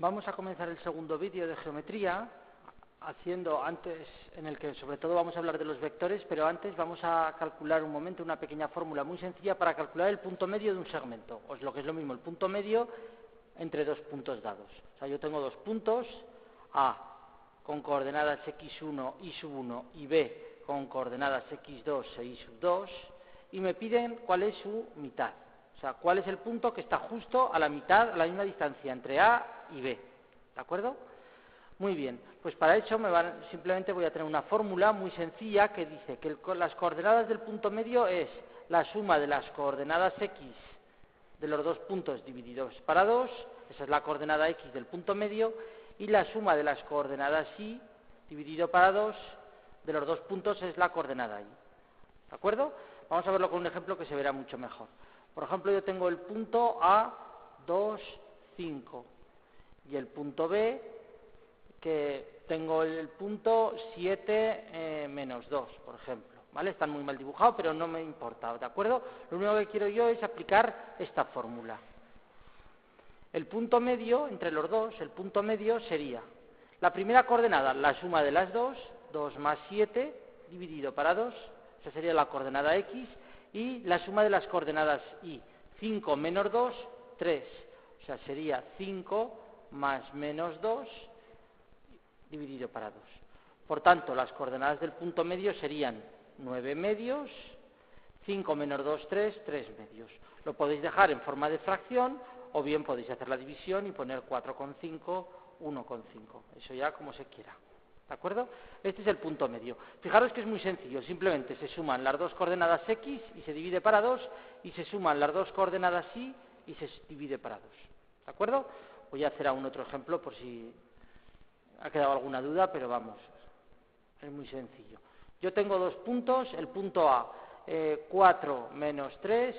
Vamos a comenzar el segundo vídeo de geometría, haciendo antes, en el que sobre todo vamos a hablar de los vectores, pero antes vamos a calcular un momento una pequeña fórmula muy sencilla para calcular el punto medio de un segmento, o es lo que es lo mismo, el punto medio entre dos puntos dados. O sea, yo tengo dos puntos, A con coordenadas x1, y1 y B con coordenadas x2 e y2, y me piden cuál es su mitad. O sea, cuál es el punto que está justo a la mitad, a la misma distancia entre A y B. ¿De acuerdo? Muy bien, pues para eso simplemente voy a tener una fórmula muy sencilla que dice que las coordenadas del punto medio es la suma de las coordenadas x de los dos puntos divididos para 2, esa es la coordenada x del punto medio, y la suma de las coordenadas y dividido para 2 de los dos puntos es la coordenada y. ¿De acuerdo? Vamos a verlo con un ejemplo que se verá mucho mejor. Por ejemplo, yo tengo el punto A, 2, 5, y el punto B, que tengo el punto 7, menos 2, por ejemplo. ¿Vale? Están muy mal dibujados, pero no me importa, ¿de acuerdo? Lo único que quiero yo es aplicar esta fórmula. El punto medio, entre los dos, el punto medio sería la primera coordenada, la suma de las dos, 2 más 7, dividido para 2, esa sería la coordenada x, y la suma de las coordenadas y, 5 menos 2, 3, o sea, sería 5 más menos 2, dividido para 2. Por tanto, las coordenadas del punto medio serían 9 medios, 5 menos 2, 3, 3 medios. Lo podéis dejar en forma de fracción, o bien podéis hacer la división y poner 4,5, 1,5. Eso ya como se quiera. ¿De acuerdo? Este es el punto medio. Fijaros que es muy sencillo, simplemente se suman las dos coordenadas x y se divide para 2, y se suman las dos coordenadas y se divide para 2. ¿De acuerdo? Voy a hacer aún otro ejemplo por si ha quedado alguna duda, pero vamos, es muy sencillo. Yo tengo dos puntos, el punto A, 4 menos 3,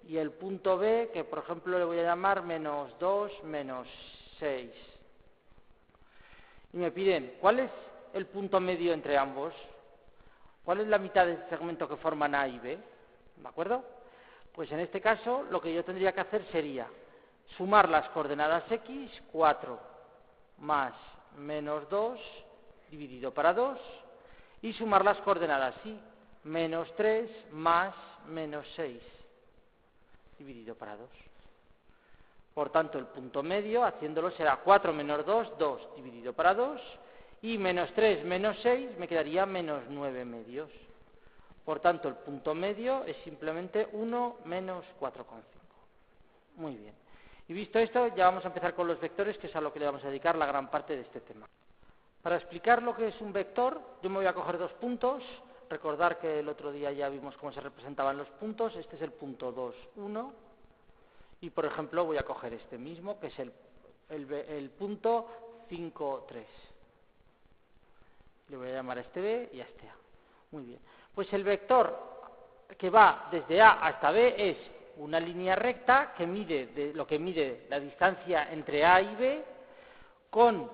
y el punto B, que por ejemplo le voy a llamar menos 2 menos 6. Y me piden, ¿cuál es el punto medio entre ambos? ¿Cuál es la mitad del segmento que forman A y B? ¿De acuerdo? Pues en este caso lo que yo tendría que hacer sería sumar las coordenadas x, 4 más menos 2, dividido para 2, y sumar las coordenadas y, menos 3 más menos 6, dividido para 2. Por tanto, el punto medio, haciéndolo, será 4 menos 2, 2, dividido para 2, y menos 3 menos 6 me quedaría menos 9 medios. Por tanto, el punto medio es simplemente 1 menos 4,5. Muy bien. Y visto esto, ya vamos a empezar con los vectores, que es a lo que le vamos a dedicar la gran parte de este tema. Para explicar lo que es un vector, yo me voy a coger dos puntos. Recordar que el otro día ya vimos cómo se representaban los puntos. Este es el punto 2, 1. Y, por ejemplo, voy a coger este mismo, que es el punto 5, 3. Le voy a llamar a este B y a este A. Muy bien. Pues el vector que va desde A hasta B es una línea recta que mide lo que mide la distancia entre A y B con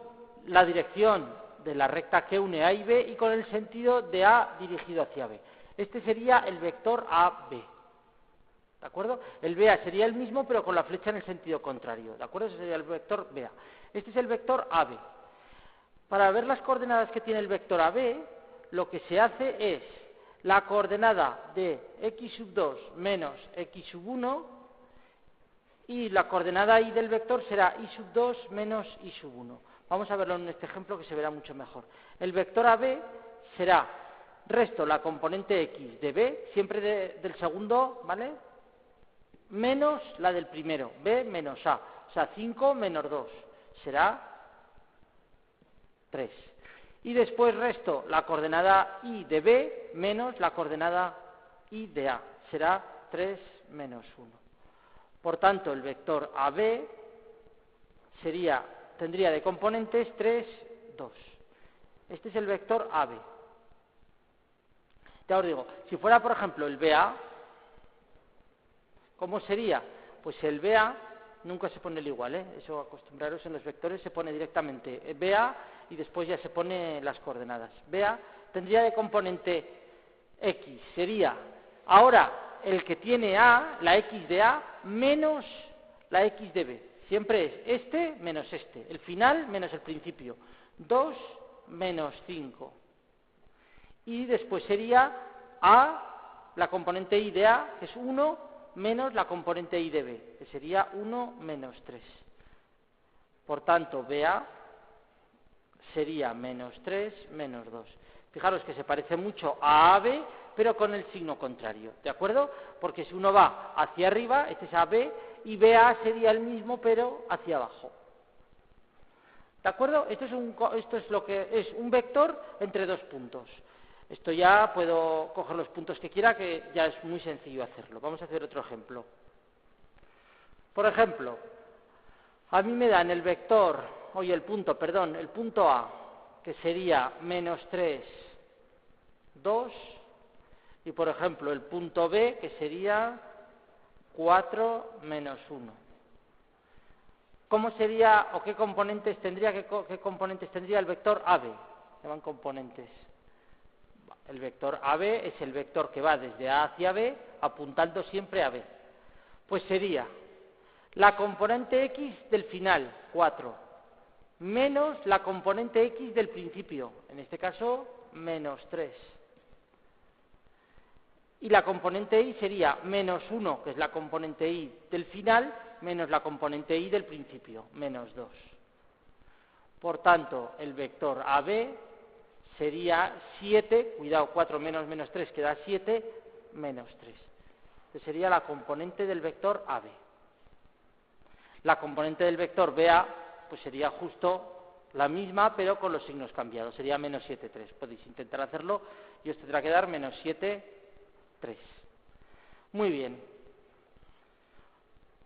la dirección de la recta que une A y B y con el sentido de A dirigido hacia B. Este sería el vector AB. ¿De acuerdo? El BA sería el mismo, pero con la flecha en el sentido contrario. ¿De acuerdo? Ese sería el vector BA. Este es el vector AB. Para ver las coordenadas que tiene el vector AB, lo que se hace es la coordenada de x2 menos x1, y la coordenada y del vector será y2 menos y1. Vamos a verlo en este ejemplo que se verá mucho mejor. El vector AB será, resto la componente x de B, siempre del segundo, ¿vale?, menos la del primero, B menos A. O sea, 5 menos 2 será 3. Y después resto la coordenada y de B menos la coordenada y de A. Será 3 menos 1. Por tanto, el vector AB tendría de componentes 3, 2. Este es el vector AB. Ya os digo, si fuera, por ejemplo, el BA, ¿cómo sería? Pues el BA nunca se pone el igual, ¿eh? Eso, acostumbraros, en los vectores se pone directamente BA y después ya se pone las coordenadas. BA tendría de componente X, sería ahora el que tiene A, la X de A, menos la X de B. Siempre es este menos este, el final menos el principio. 2 menos 5. Y después sería A, la componente I de A, que es 1, menos la componente I de B, que sería 1 menos 3. Por tanto, BA sería menos 3 menos 2. Fijaros que se parece mucho a AB, pero con el signo contrario, ¿de acuerdo? Porque si uno va hacia arriba, este es AB, y BA sería el mismo, pero hacia abajo. ¿De acuerdo? Esto es lo que es un vector entre dos puntos. Esto ya puedo coger los puntos que quiera, que ya es muy sencillo hacerlo. Vamos a hacer otro ejemplo. Por ejemplo, a mí me dan el punto A, que sería menos 3, 2, y por ejemplo el punto B, que sería 4 menos 1. ¿Cómo sería o qué componentes tendría el vector AB? Llaman componentes. El vector AB es el vector que va desde A hacia B, apuntando siempre a B. Pues sería la componente X del final, 4, menos la componente X del principio, en este caso, menos 3. Y la componente Y sería menos 1, que es la componente Y del final, menos la componente Y del principio, menos 2. Por tanto, el vector AB sería 7, cuidado, 4 menos 3 queda 7, menos 3. Este sería la componente del vector AB. La componente del vector BA, pues sería justo la misma, pero con los signos cambiados. Sería menos 7, 3. Podéis intentar hacerlo y os tendrá que dar menos 7, 3. Muy bien.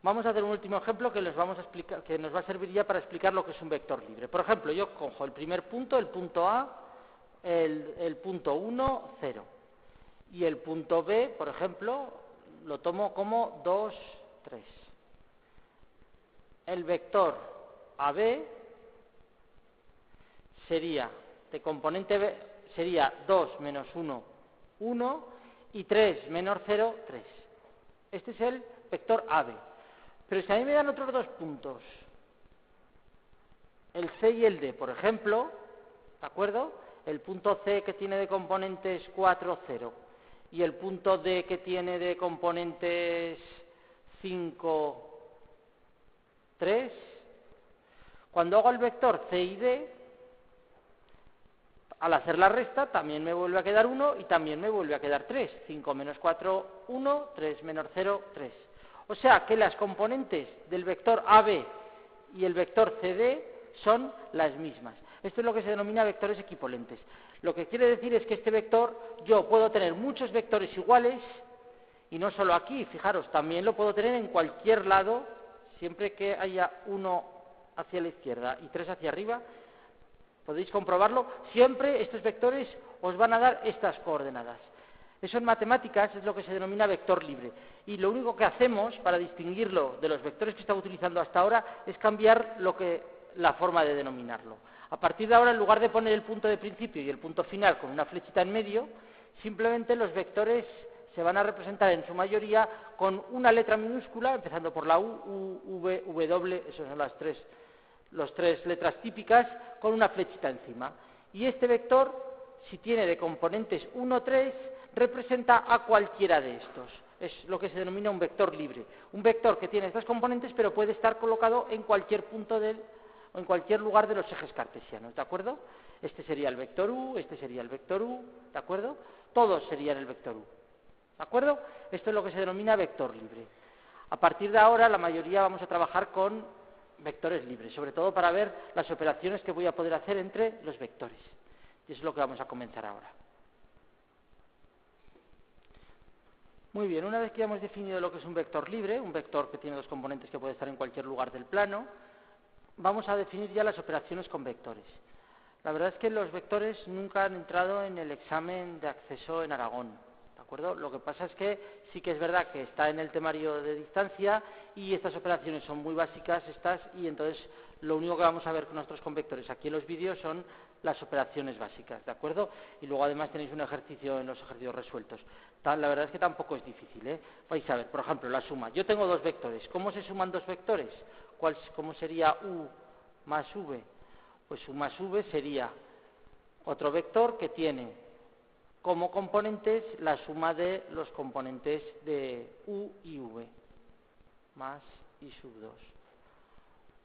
Vamos a hacer un último ejemplo que nos va a servir ya para explicar lo que es un vector libre. Por ejemplo, yo cojo el primer punto, el punto A, el punto 1, 0. Y el punto B, por ejemplo, lo tomo como 2, 3. El vector AB sería, de componente B, sería 2 menos 1, 1, y 3 menos 0, 3. Este es el vector AB. Pero si a mí me dan otros dos puntos, el C y el D, por ejemplo, ¿de acuerdo? El punto C que tiene de componentes 4, 0, y el punto D que tiene de componentes 5, 3, cuando hago el vector C y D, al hacer la resta también me vuelve a quedar 1 y también me vuelve a quedar 3. 5 menos 4, 1, 3 menos 0, 3. O sea que las componentes del vector AB y el vector CD son las mismas. Esto es lo que se denomina vectores equipolentes. Lo que quiere decir es que este vector, yo puedo tener muchos vectores iguales, y no solo aquí, fijaros, también lo puedo tener en cualquier lado, siempre que haya uno hacia la izquierda y 3 hacia arriba. Podéis comprobarlo, siempre estos vectores os van a dar estas coordenadas. Eso en matemáticas es lo que se denomina vector libre. Y lo único que hacemos para distinguirlo de los vectores que estaba utilizando hasta ahora es cambiar la forma de denominarlo. A partir de ahora, en lugar de poner el punto de principio y el punto final con una flechita en medio, simplemente los vectores se van a representar en su mayoría con una letra minúscula, empezando por la U, V, W, esas son las tres letras típicas, con una flechita encima. Y este vector, si tiene de componentes 1, 3, representa a cualquiera de estos. Es lo que se denomina un vector libre. Un vector que tiene estas componentes, pero puede estar colocado en cualquier punto o en cualquier lugar de los ejes cartesianos, ¿de acuerdo? Este sería el vector U, este sería el vector U, ¿de acuerdo? Todos serían el vector U, ¿de acuerdo? Esto es lo que se denomina vector libre. A partir de ahora, la mayoría vamos a trabajar con vectores libres, sobre todo para ver las operaciones que voy a poder hacer entre los vectores. Y eso es lo que vamos a comenzar ahora. Muy bien, una vez que ya hemos definido lo que es un vector libre, un vector que tiene dos componentes que puede estar en cualquier lugar del plano, vamos a definir ya las operaciones con vectores. La verdad es que los vectores nunca han entrado en el examen de acceso en Aragón, ¿de acuerdo? Lo que pasa es que sí que es verdad que está en el temario de distancia y estas operaciones son muy básicas y entonces lo único que vamos a ver nosotros con vectores aquí en los vídeos son las operaciones básicas, ¿de acuerdo? Y luego además tenéis un ejercicio en los ejercicios resueltos. La verdad es que tampoco es difícil, ¿eh? Vais a ver, por ejemplo, la suma. Yo tengo dos vectores. ¿Cómo se suman dos vectores? ¿Cómo sería u más v? Pues u más v sería otro vector que tiene como componentes la suma de los componentes de u y v, más i sub 2.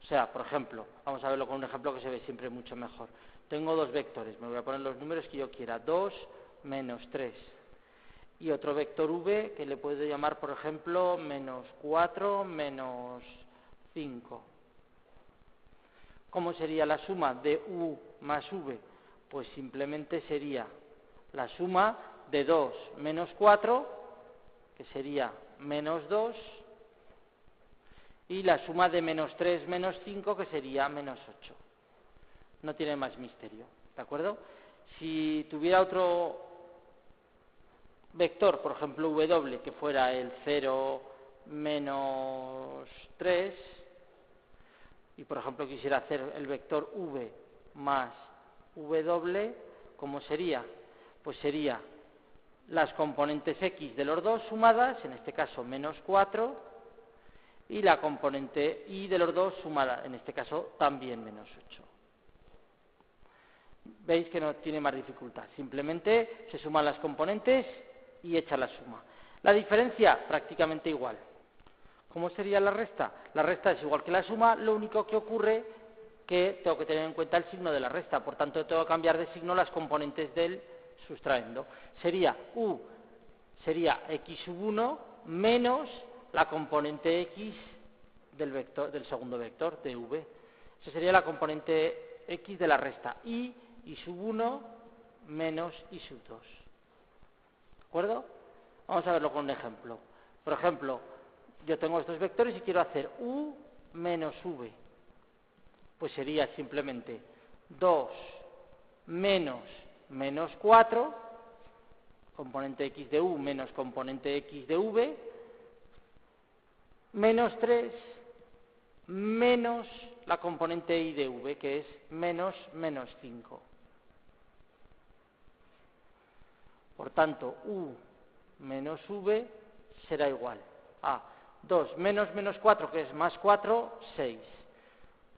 O sea, por ejemplo, vamos a verlo con un ejemplo que se ve siempre mucho mejor. Tengo dos vectores, me voy a poner los números que yo quiera, 2 menos 3. Y otro vector v que le puedo llamar, por ejemplo, menos 4 menos 5. ¿Cómo sería la suma de u más v? Pues simplemente sería la suma de 2 menos 4, que sería menos 2, y la suma de menos 3 menos 5, que sería menos 8. No tiene más misterio, ¿de acuerdo? Si tuviera otro vector, por ejemplo w, que fuera el 0 menos 3, y por ejemplo quisiera hacer el vector v más w, ¿cómo sería? Pues sería las componentes x de los dos sumadas, en este caso menos 4, y la componente y de los dos sumada, en este caso también menos 8. Veis que no tiene más dificultad, simplemente se suman las componentes y echa la suma. La diferencia, prácticamente igual. ¿Cómo sería la resta? La resta es igual que la suma, lo único que ocurre que tengo que tener en cuenta el signo de la resta, por tanto tengo que cambiar de signo las componentes del sustraendo. Sería u, sería x sub 1 menos la componente x del segundo vector, de v. Esa sería la componente x de la resta. Y sub 1 menos y sub 2. ¿De acuerdo? Vamos a verlo con un ejemplo. Por ejemplo, yo tengo estos vectores y quiero hacer u menos v. Pues sería simplemente 2 menos menos 4, componente x de u menos componente x de v, menos 3 menos la componente y de v, que es menos menos 5. Por tanto, u menos v será igual a 2 menos menos 4, que es más 4, 6.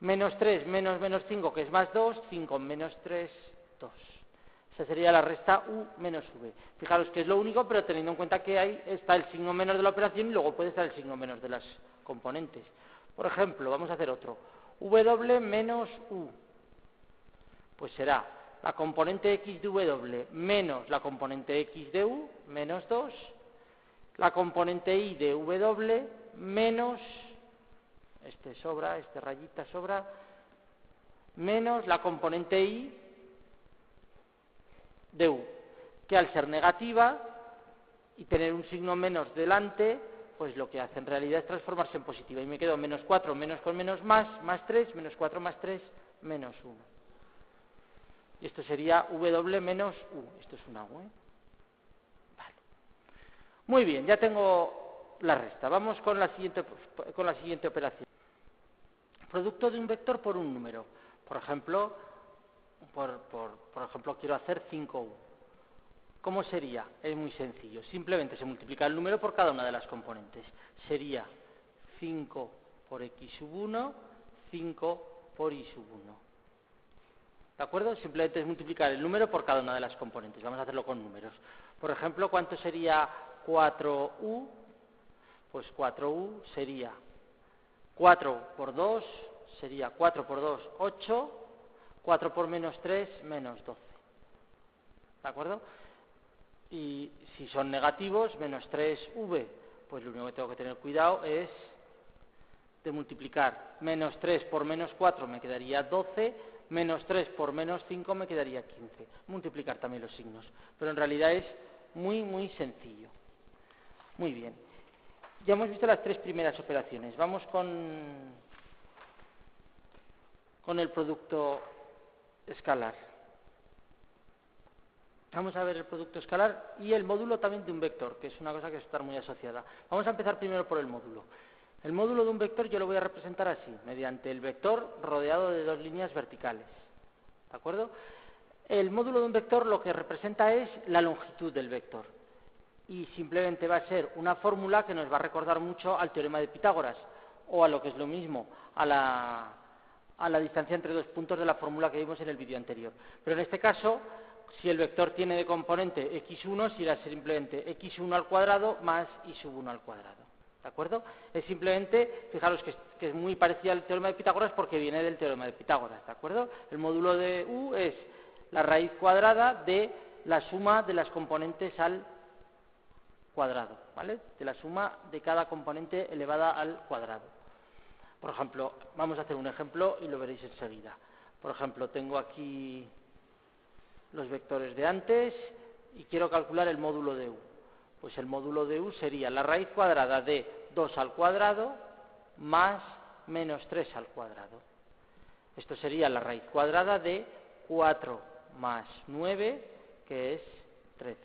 Menos 3 menos menos 5, que es más 2, 5 menos 3, 2. Esa sería la resta u menos v. Fijaros que es lo único, pero teniendo en cuenta que ahí está el signo menos de la operación y luego puede estar el signo menos de las componentes. Por ejemplo, vamos a hacer otro. W menos u. Pues será la componente x de w menos la componente x de u, menos 2. La componente y de w menos, este sobra, este rayita sobra, menos la componente y de u, que al ser negativa y tener un signo menos delante, pues lo que hace en realidad es transformarse en positiva. Y me quedo menos 4, menos con menos más 3, menos 4 más 3, menos 1. Y esto sería w menos u. Esto es una u, ¿eh? Vale. Muy bien, ya tengo la resta. Vamos con la siguiente operación. Producto de un vector por un número. Por ejemplo, quiero hacer 5u. ¿Cómo sería? Es muy sencillo. Simplemente se multiplica el número por cada una de las componentes. Sería 5 por x sub 1, 5 por y sub 1. ¿De acuerdo? Simplemente es multiplicar el número por cada una de las componentes. Vamos a hacerlo con números. Por ejemplo, ¿cuánto sería 4u? Pues 4u sería 4 por 2, sería 4 por 2, 8, 4 por menos 3, menos 12. ¿De acuerdo? Y si son negativos, menos 3v, pues lo único que tengo que tener cuidado es de multiplicar. Menos 3 por menos 4 me quedaría 12, menos 3 por menos 5 me quedaría 15. Multiplicar también los signos. Pero en realidad es muy, muy sencillo. Muy bien. Ya hemos visto las tres primeras operaciones. Vamos con el producto escalar. Vamos a ver el producto escalar y el módulo también de un vector, que es una cosa que está muy asociada. Vamos a empezar primero por el módulo. El módulo de un vector yo lo voy a representar así, mediante el vector rodeado de dos líneas verticales. ¿De acuerdo? El módulo de un vector lo que representa es la longitud del vector. Y simplemente va a ser una fórmula que nos va a recordar mucho al teorema de Pitágoras, o a lo que es lo mismo, a la distancia entre dos puntos de la fórmula que vimos en el vídeo anterior. Pero en este caso, si el vector tiene de componente x1, será simplemente x1 al cuadrado más y sub 1 al cuadrado. ¿De acuerdo? Es simplemente, fijaros que es muy parecida al teorema de Pitágoras porque viene del teorema de Pitágoras. ¿De acuerdo? El módulo de u es la raíz cuadrada de la suma de las componentes al cuadrado, ¿vale? De la suma de cada componente elevada al cuadrado. Por ejemplo, vamos a hacer un ejemplo y lo veréis enseguida. Por ejemplo, tengo aquí los vectores de antes y quiero calcular el módulo de u. Pues el módulo de u sería la raíz cuadrada de 2 al cuadrado más menos 3 al cuadrado. Esto sería la raíz cuadrada de 4 más 9, que es 13.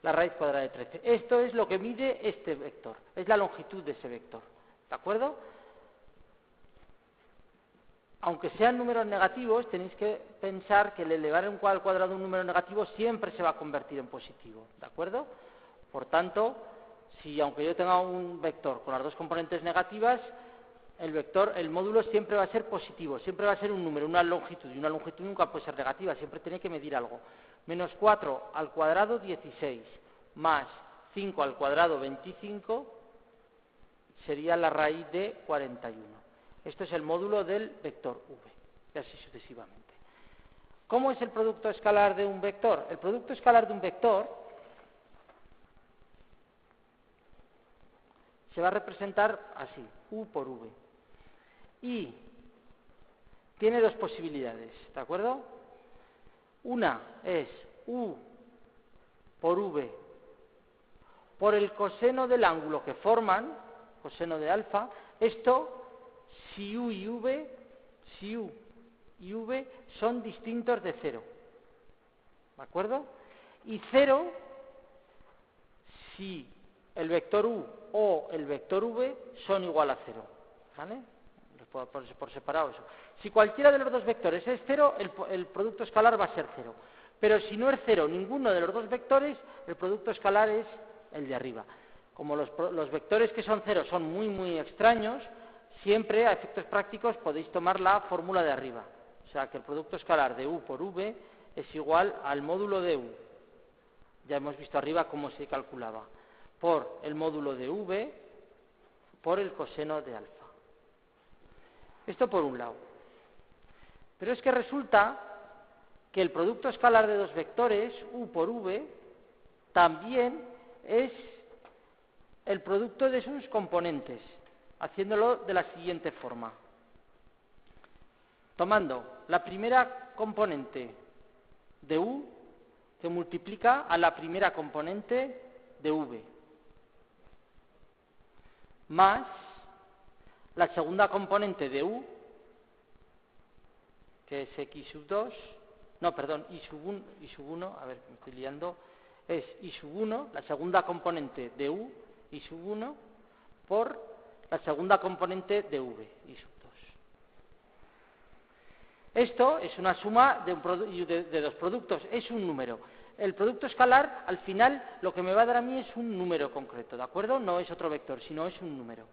La raíz cuadrada de 13. Esto es lo que mide este vector, es la longitud de ese vector. ¿De acuerdo? Aunque sean números negativos, tenéis que pensar que el elevar al cuadrado un número negativo siempre se va a convertir en positivo. ¿De acuerdo? Por tanto, si aunque yo tenga un vector con las dos componentes negativas, el módulo siempre va a ser positivo, siempre va a ser un número, una longitud, y una longitud nunca puede ser negativa, siempre tiene que medir algo. Menos 4 al cuadrado, 16, más 5 al cuadrado, 25, sería la raíz de 41. Esto es el módulo del vector v, y así sucesivamente. ¿Cómo es el producto escalar de un vector? El producto escalar de un vector se va a representar así, u por v. Y tiene dos posibilidades, ¿de acuerdo? Una es u por v por el coseno del ángulo que forman, coseno de alfa. Esto, si u y v son distintos de 0, ¿de acuerdo? Y 0 si el vector u o el vector v son igual a 0, ¿vale? Por separado eso. Si cualquiera de los dos vectores es 0, el producto escalar va a ser 0. Pero si no es 0 ninguno de los dos vectores, el producto escalar es el de arriba. Como los vectores que son 0 son muy extraños, siempre a efectos prácticos podéis tomar la fórmula de arriba. O sea que el producto escalar de u por v es igual al módulo de u. Ya hemos visto arriba cómo se calculaba. Por el módulo de v por el coseno de alfa. Esto por un lado. Pero es que resulta que el producto escalar de dos vectores, u por v, también es el producto de sus componentes, haciéndolo de la siguiente forma. Tomando la primera componente de u, que multiplica a la primera componente de v, más la segunda componente de u, que es x sub 2, no, perdón, y sub 1, a ver, me estoy liando, es y sub 1, la segunda componente de u, y sub 1, por la segunda componente de v, y sub 2. Esto es una suma de dos productos, es un número. El producto escalar, al final, lo que me va a dar a mí es un número concreto, ¿de acuerdo? No es otro vector, sino es un número.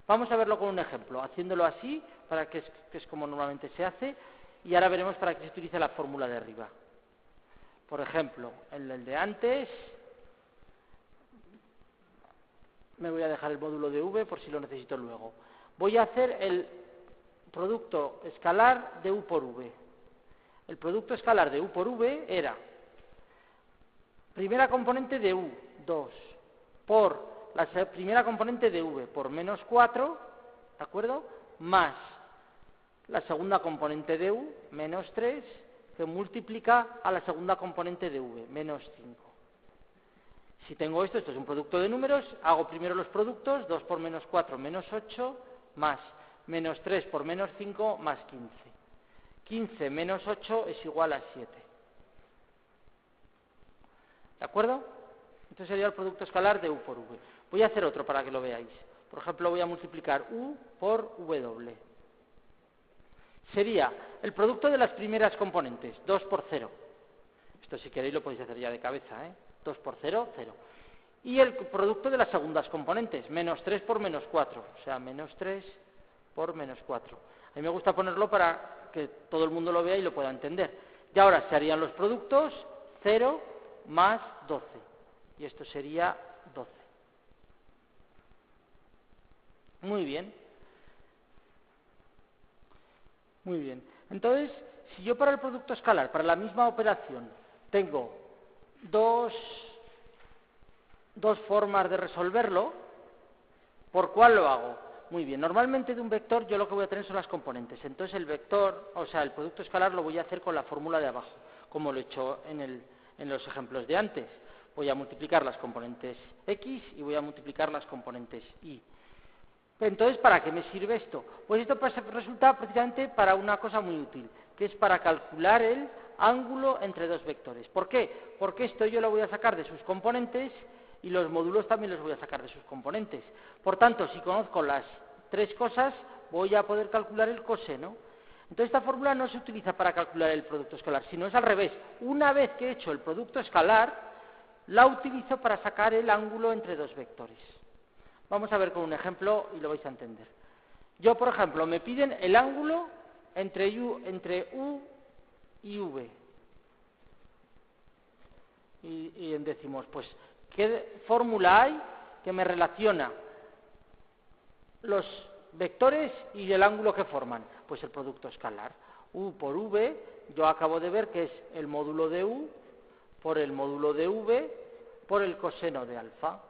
Vamos a verlo con un ejemplo, haciéndolo así, que es como normalmente se hace, y ahora veremos para qué se utiliza la fórmula de arriba. Por ejemplo, en el de antes, me voy a dejar el módulo de v por si lo necesito luego. Voy a hacer el producto escalar de u por v. El producto escalar de u por v era primera componente de u, 2, por la primera componente de v por menos 4, ¿de acuerdo? Más la segunda componente de u, menos 3, que multiplica a la segunda componente de v, menos 5. Si tengo esto es un producto de números, hago primero los productos, 2 por menos 4, menos 8, más menos 3 por menos 5, más 15. 15 menos 8 es igual a 7. ¿De acuerdo? Entonces sería el producto escalar de u por v. Voy a hacer otro para que lo veáis. Por ejemplo, voy a multiplicar u por w. Sería el producto de las primeras componentes, 2 por 0. Esto si queréis lo podéis hacer ya de cabeza, ¿eh? 2 por 0, 0. Y el producto de las segundas componentes, menos 3 por menos 4. O sea, menos 3 por menos 4. A mí me gusta ponerlo para que todo el mundo lo vea y lo pueda entender. Y ahora se harían los productos 0 más 12. Y esto sería 12. Muy bien. Muy bien. Entonces, si yo para el producto escalar, para la misma operación, tengo dos formas de resolverlo, ¿por cuál lo hago? Muy bien. Normalmente de un vector yo lo que voy a tener son las componentes. Entonces el vector, o sea, el producto escalar lo voy a hacer con la fórmula de abajo, como lo he hecho en los ejemplos de antes. Voy a multiplicar las componentes x y voy a multiplicar las componentes y. Entonces, ¿para qué me sirve esto? Pues esto resulta precisamente para una cosa muy útil, que es para calcular el ángulo entre dos vectores. ¿Por qué? Porque esto yo lo voy a sacar de sus componentes y los módulos también los voy a sacar de sus componentes. Por tanto, si conozco las tres cosas, voy a poder calcular el coseno. Entonces, esta fórmula no se utiliza para calcular el producto escalar, sino es al revés. Una vez que he hecho el producto escalar, la utilizo para sacar el ángulo entre dos vectores. Vamos a ver con un ejemplo y lo vais a entender. Yo, por ejemplo, me piden el ángulo entre U y V. Y decimos, pues, ¿qué fórmula hay que me relaciona los vectores y el ángulo que forman? Pues el producto escalar. U por V, yo acabo de ver que es el módulo de U por el módulo de V por el coseno de alfa.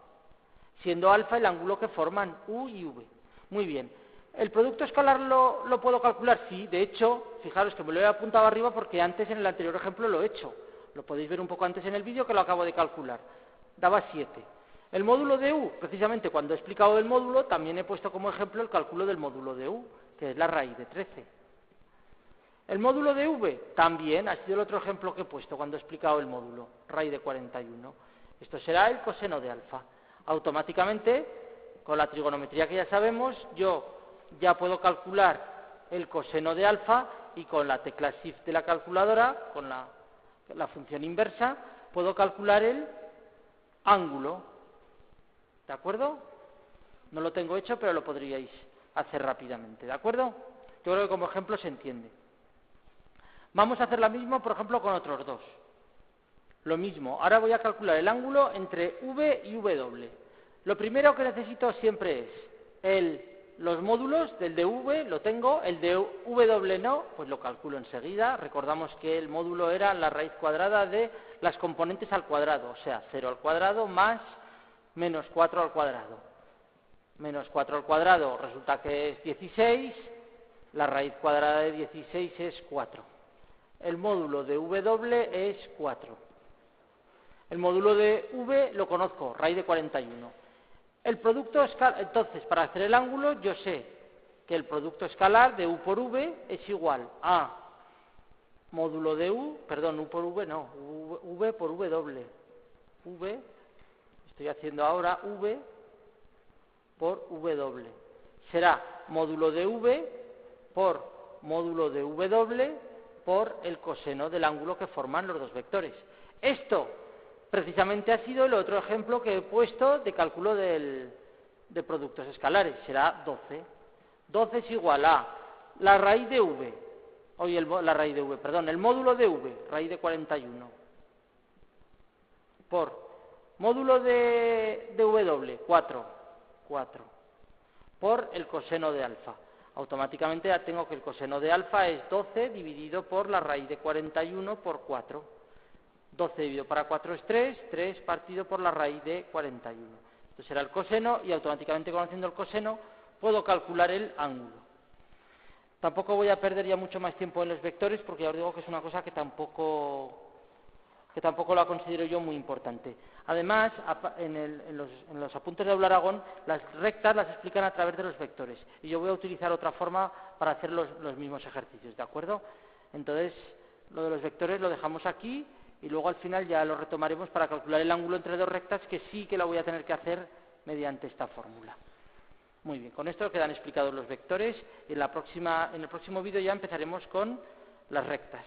Siendo alfa el ángulo que forman U y V. Muy bien. ¿El producto escalar lo puedo calcular? Sí, de hecho, fijaros que me lo he apuntado arriba porque antes en el anterior ejemplo lo he hecho. Lo podéis ver un poco antes en el vídeo que lo acabo de calcular. Daba 7. El módulo de U, precisamente cuando he explicado el módulo, también he puesto como ejemplo el cálculo del módulo de U, que es la raíz de 13. El módulo de V, también ha sido el otro ejemplo que he puesto cuando he explicado el módulo, raíz de 41. Esto será el coseno de alfa. Automáticamente, con la trigonometría que ya sabemos, yo ya puedo calcular el coseno de alfa y con la tecla Shift de la calculadora, con la función inversa, puedo calcular el ángulo. ¿De acuerdo? No lo tengo hecho, pero lo podríais hacer rápidamente. ¿De acuerdo? Yo creo que como ejemplo se entiende. Vamos a hacer lo mismo, por ejemplo, con otros dos. Lo mismo, ahora voy a calcular el ángulo entre V y W. Lo primero que necesito siempre es los módulos del de V, lo tengo, el de W no, pues lo calculo enseguida. Recordamos que el módulo era la raíz cuadrada de las componentes al cuadrado, o sea, 0 al cuadrado más menos 4 al cuadrado. Menos 4 al cuadrado resulta que es 16, la raíz cuadrada de 16 es 4. El módulo de W es 4. El módulo de V lo conozco, raíz de 41. El producto escalar, entonces, para hacer el ángulo, yo sé que el producto escalar de U por V es igual a módulo de U por V no, V por W. V, estoy haciendo ahora V por W. Será módulo de V por módulo de W por el coseno del ángulo que forman los dos vectores. Esto precisamente ha sido el otro ejemplo que he puesto de cálculo de productos escalares. Será 12. 12 es igual a la raíz de V, el módulo de V, raíz de 41, por módulo de W, 4, por el coseno de alfa. Automáticamente ya tengo que el coseno de alfa es 12 dividido por la raíz de 41 por 4. 12 dividido para 4 es 3, 3 partido por la raíz de 41. Esto será el coseno y automáticamente conociendo el coseno puedo calcular el ángulo. Tampoco voy a perder ya mucho más tiempo en los vectores porque ya os digo que es una cosa que tampoco la considero yo muy importante. Además, en los apuntes de Aula Aragón, las rectas las explican a través de los vectores y yo voy a utilizar otra forma para hacer los mismos ejercicios, ¿de acuerdo? Entonces, lo de los vectores lo dejamos aquí y luego al final ya lo retomaremos para calcular el ángulo entre dos rectas, que sí que lo voy a tener que hacer mediante esta fórmula. Muy bien, con esto quedan explicados los vectores y en el próximo vídeo ya empezaremos con las rectas.